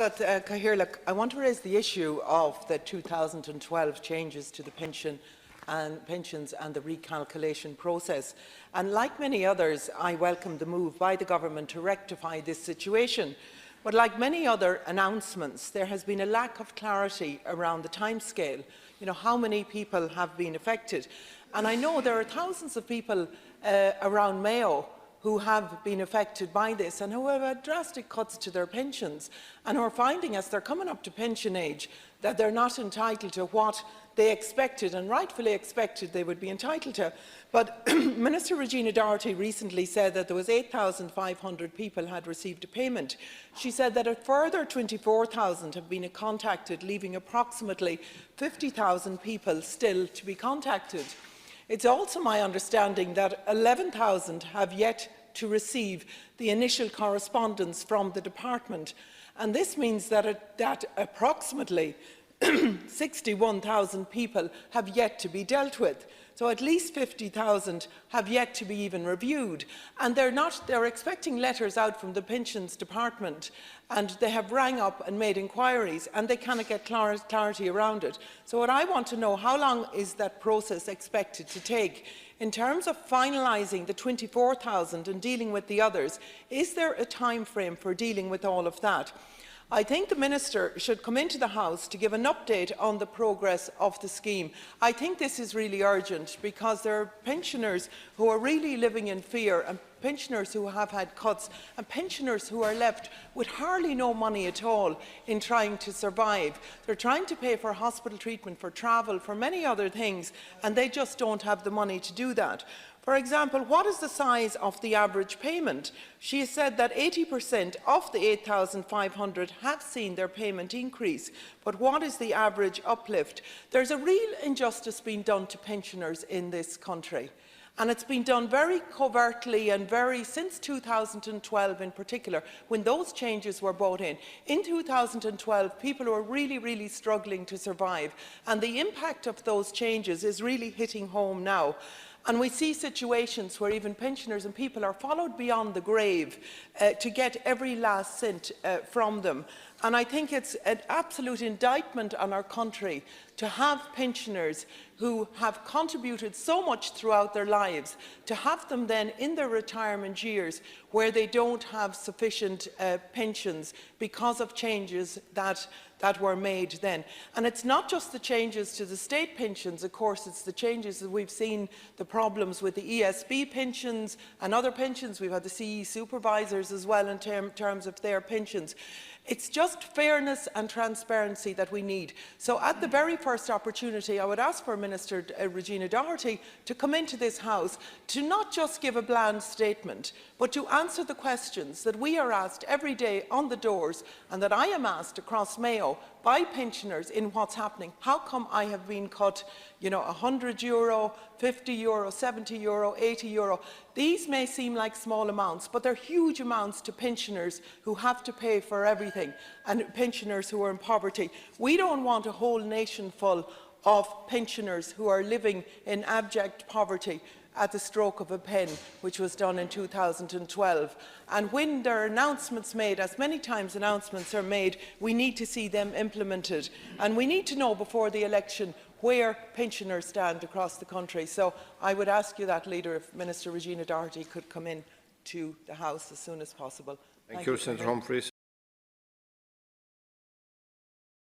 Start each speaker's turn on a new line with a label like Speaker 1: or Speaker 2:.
Speaker 1: I want to raise the issue of the 2012 changes to the pensions and the recalculation process. And like many others, I welcome the move by the government to rectify this situation. But like many other announcements, there has been a lack of clarity around the timescale. How many people have been affected? And I know there are thousands of people around Mayo who have been affected by this and who have had drastic cuts to their pensions and who are finding, as they're coming up to pension age, that they're not entitled to what they expected and rightfully expected they would be entitled to. But Minister Regina Doherty recently said that there was 8,500 people had received a payment. She said that a further 24,000 have been contacted, leaving approximately 50,000 people still to be contacted. It's also my understanding that 11,000 have yet to receive the initial correspondence from the department, and this means that approximately 61,000 people have yet to be dealt with. So at least 50,000 have yet to be even reviewed, and they're expecting letters out from the pensions department, and they have rang up and made inquiries, and they cannot get clarity around it. So what I want to know, how long is that process expected to take? In terms of finalising the 24,000 and dealing with the others, is there a time frame for dealing with all of that? I think the Minister should come into the House to give an update on the progress of the scheme. I think this is really urgent because there are pensioners who are really living in fear, and pensioners who have had cuts, and pensioners who are left with hardly no money at all in trying to survive. They're trying to pay for hospital treatment, for travel, for many other things, and they just don't have the money to do that. For example, what is the size of the average payment? She has said that 80% of the 8,500 have seen their payment increase, but what is the average uplift? There's a real injustice being done to pensioners in this country, and it's been done very covertly and since 2012 in particular, when those changes were brought in. In 2012, people were really struggling to survive, and the impact of those changes is really hitting home now. And we see situations where even pensioners and people are followed beyond the grave to get every last cent from them. And I think it's an absolute indictment on our country to have pensioners who have contributed so much throughout their lives, to have them then in their retirement years where they don't have sufficient pensions because of changes that were made then. And it's not just the changes to the state pensions, of course, it's the changes that we've seen, the problems with the ESB pensions and other pensions. We've had the CE supervisors as well in terms of their pensions. It's just fairness and transparency that we need. So at the very first opportunity, I would ask for Minister Regina Doherty to come into this House to not just give a bland statement, but to answer the questions that we are asked every day on the doors, and that I am asked across Mayo by pensioners in what's happening. How come I have been cut, €100, €50, €70, €80? These may seem like small amounts, but they're huge amounts to pensioners who have to pay for everything, and pensioners who are in poverty. We don't want a whole nation full of pensioners who are living in abject poverty at the stroke of a pen, which was done in 2012. And when there are announcements made, as many times announcements are made, we need to see them implemented. And we need to know before the election where pensioners stand across the country. So I would ask you that, Leader, if Minister Regina Doherty could come in to the House as soon as possible.
Speaker 2: Thank you, Senator Humphreys.